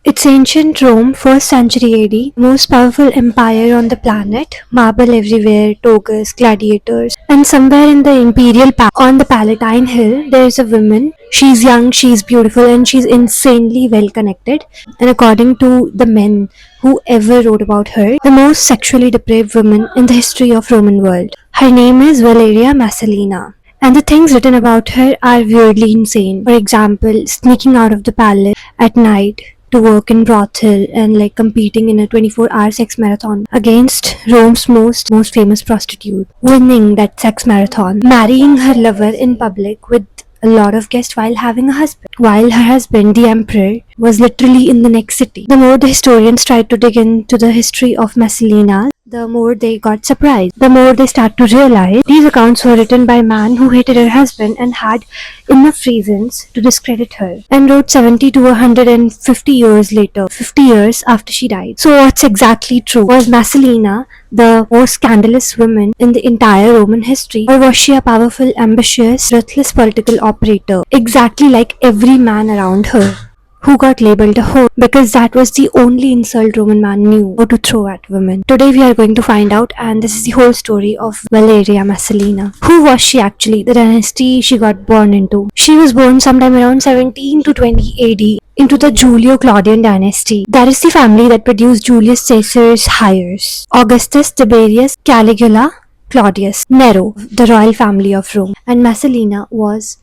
It's ancient Rome, 1st century AD, most powerful empire on the planet, marble everywhere, togas, gladiators, and somewhere in the imperial on the Palatine Hill, there is a woman. She's young, she's beautiful, and she's insanely well connected. And according to the men who ever wrote about her, the most sexually depraved woman in the history of Roman world. Her name is Valeria Messalina. And the things written about her are weirdly insane. For example, sneaking out of the palace at night to work in brothel and like competing in a 24-hour sex marathon against Rome's most famous prostitute, winning that sex marathon, marrying her lover in public with a lot of guests while having a husband, while her husband, the emperor, was literally in the next city. The more the historians tried to dig into the history of Messalina, the more they got surprised. The more they start to realize these accounts were written by a man who hated her husband and had enough reasons to discredit her, and wrote 70 to 150 years later, 50 years after she died. So what's exactly true? Was Messalina the most scandalous woman in the entire Roman history, or was she a powerful, ambitious, ruthless political operator, exactly like every man around her, who got labeled a whore because that was the only insult Roman man knew how to throw at women? Today we are going to find out, and this is the whole story of Valeria Messalina. Who was she actually? The dynasty she got born into. She was born sometime around 17 to 20 AD into the Julio-Claudian dynasty. That is the family that produced Julius Caesar's heirs, Augustus, Tiberius, Caligula, Claudius, Nero, the royal family of Rome, and Messalina was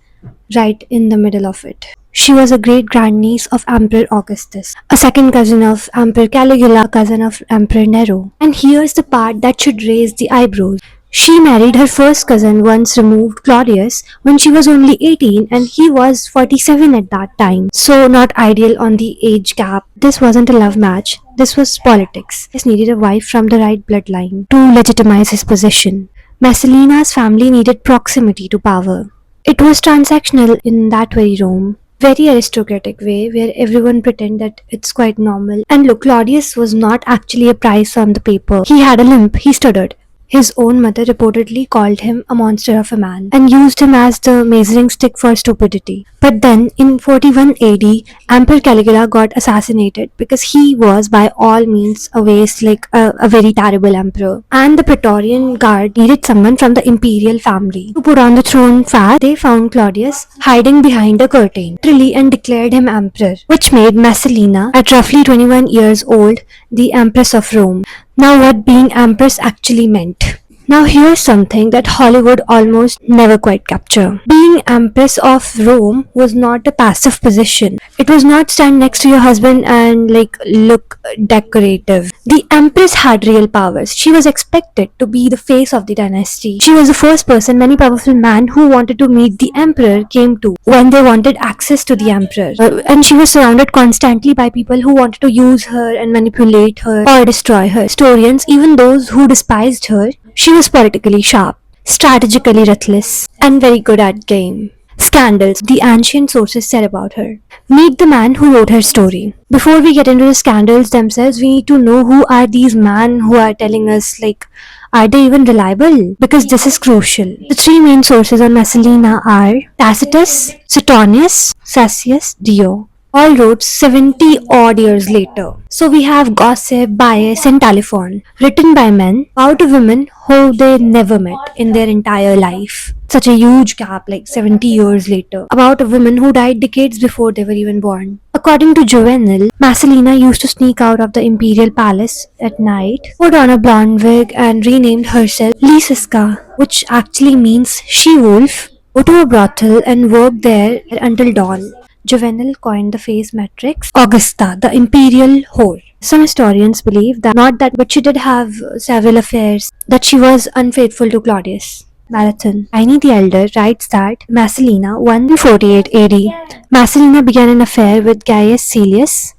right in the middle of it. She was a great-grandniece of Emperor Augustus, a second cousin of Emperor Caligula, cousin of Emperor Nero. And here's the part that should raise the eyebrows. She married her first cousin, once removed, Claudius, when she was only 18 and he was 47 at that time. So not ideal on the age gap. This wasn't a love match. This was politics. He needed a wife from the right bloodline to legitimize his position. Messalina's family needed proximity to power. It was transactional in that very Rome. Very aristocratic way where everyone pretend that it's quite normal. And look, Claudius was not actually a prize on the paper. He had a limp, he stuttered. His own mother reportedly called him a monster of a man and used him as the measuring stick for stupidity. But then, in 41 AD, Emperor Caligula got assassinated because he was by all means a waste, like a very terrible emperor. And the Praetorian Guard needed someone from the imperial family to put on the throne fast. They found Claudius hiding behind a curtain, literally, and declared him emperor, which made Messalina, at roughly 21 years old, the Empress of Rome. Now what being empress actually meant. Now here's something that Hollywood almost never quite capture. Being Empress of Rome was not a passive position. It was not stand next to your husband and like look decorative. The Empress had real powers. She was expected to be the face of the dynasty. She was the first person many powerful men who wanted to meet the emperor came to when they wanted access to the emperor. And she was surrounded constantly by people who wanted to use her and manipulate her or destroy her. Historians, even those who despised her, she was politically sharp, strategically ruthless, and very good at game. Scandals, the ancient sources said about her. Meet the man who wrote her story. Before we get into the scandals themselves, we need to know who are these men who are telling us, like, are they even reliable? Because this is crucial. The three main sources on Messalina are Tacitus, Suetonius, Cassius Dio. All wrote 70 odd years later. So we have gossip, bias, and telephone written by men about a woman who they never met in their entire life. Such a huge gap, like 70 years later, about a woman who died decades before they were even born. According to Juvenal, Messalina used to sneak out of the imperial palace at night, put on a blonde wig, and renamed herself Lysiska, which actually means she-wolf, go to a brothel and work there until dawn. Juvenal coined the face matrix Augusta, the imperial whore. Some historians believe that not that, but she did have several affairs, that she was unfaithful to Claudius. Marathon. Pliny the Elder writes that Messalina, 148 AD, Messalina began an affair with Gaius Caelius.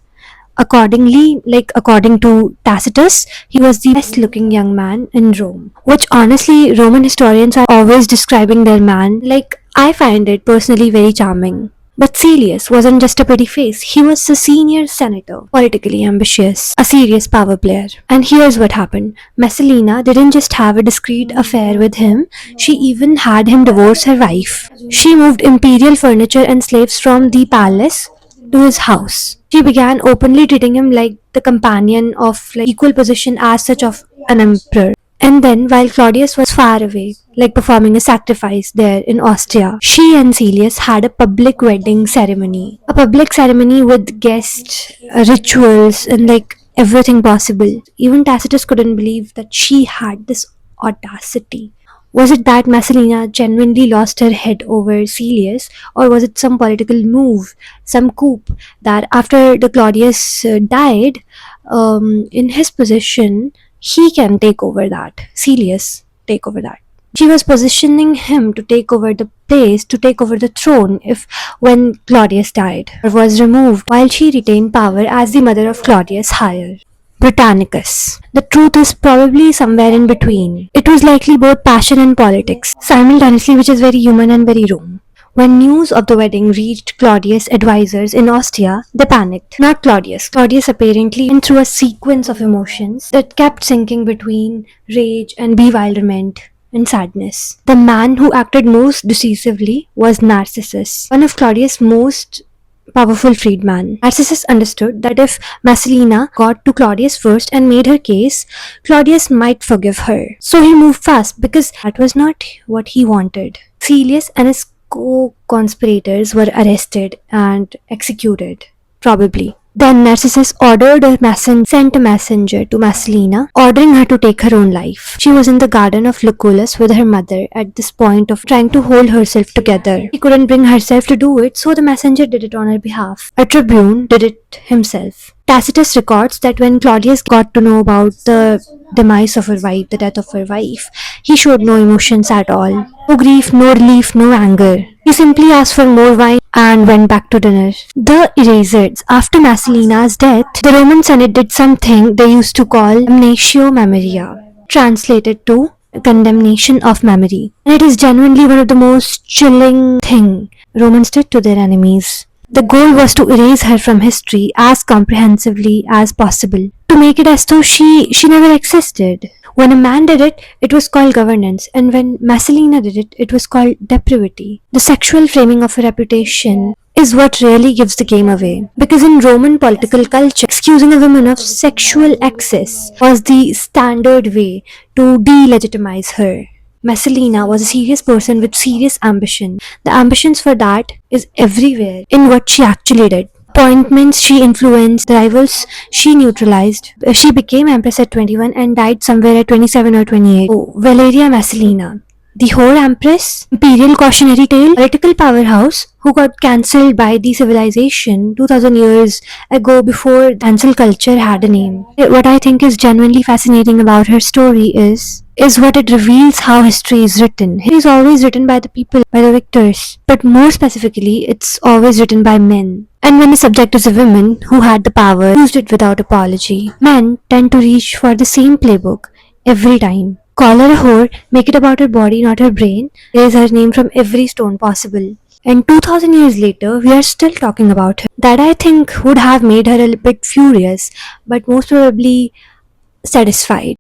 According to Tacitus, he was the best looking young man in Rome. Which honestly, Roman historians are always describing their man. Like, I find it personally very charming. But Caelius wasn't just a pretty face, he was a senior senator, politically ambitious, a serious power player. And here's what happened. Messalina didn't just have a discreet affair with him, she even had him divorce her wife. She moved imperial furniture and slaves from the palace to his house. She began openly treating him like the companion of equal position as such of an emperor. And then, while Claudius was far away, performing a sacrifice there in Austria, she and Celius had a public wedding ceremony. A public ceremony with guests, rituals, and everything possible. Even Tacitus couldn't believe that she had this audacity. Was it that Messalina genuinely lost her head over Celius, or was it some political move, some coup that after the Claudius died, in his position, he can take over that. Celius take over that. She was positioning him to take over the place, to take over the throne if when Claudius died or was removed, while she retained power as the mother of Claudius higher. Britannicus. The truth is probably somewhere in between. It was likely both passion and politics, simultaneously, which is very human and very wrong. When news of the wedding reached Claudius' advisors in Austria, they panicked. Not Claudius. Claudius apparently went through a sequence of emotions that kept sinking between rage and bewilderment and sadness. The man who acted most decisively was Narcissus, one of Claudius' most powerful freedman. Narcissus understood that if Messalina got to Claudius first and made her case, Claudius might forgive her. So he moved fast because that was not what he wanted. Celius and his co-conspirators were arrested and executed, probably. Then Narcissus sent a messenger to Messalina, ordering her to take her own life. She was in the garden of Lucullus with her mother at this point of trying to hold herself together. She couldn't bring herself to do it, so the messenger did it on her behalf. A tribune did it himself. Tacitus records that when Claudius got to know about the demise of her wife, the death of her wife, he showed no emotions at all. No grief, no relief, no anger. He simply asked for more wine and went back to dinner. The erasers. After Messalina's death, the Roman Senate did something they used to call damnatio memoria, translated to condemnation of memory. And it is genuinely one of the most chilling thing Romans did to their enemies. The goal was to erase her from history as comprehensively as possible, to make it as though she never existed. When a man did it, it was called governance, and when Messalina did it, it was called depravity. The sexual framing of a reputation is what really gives the game away. Because in Roman political culture, excusing a woman of sexual excess was the standard way to delegitimize her. Messalina was a serious person with serious ambition. The ambitions for that is everywhere in what she actually did. Appointments she influenced, the rivals she neutralized. She became empress at 21 and died somewhere at 27 or 28. Oh, Valeria Messalina. The whore empress, imperial cautionary tale, political powerhouse who got cancelled by the civilization 2000 years ago before cancel culture had a name. What I think is genuinely fascinating about her story is what it reveals how history is written. It is always written by the people, by the victors, but more specifically, it's always written by men. And when the subject is a woman who had the power, used it without apology. Men tend to reach for the same playbook every time. Call her a whore, make it about her body, not her brain, erase her name from every stone possible. And 2000 years later, we are still talking about her. That I think would have made her a bit furious, but most probably satisfied.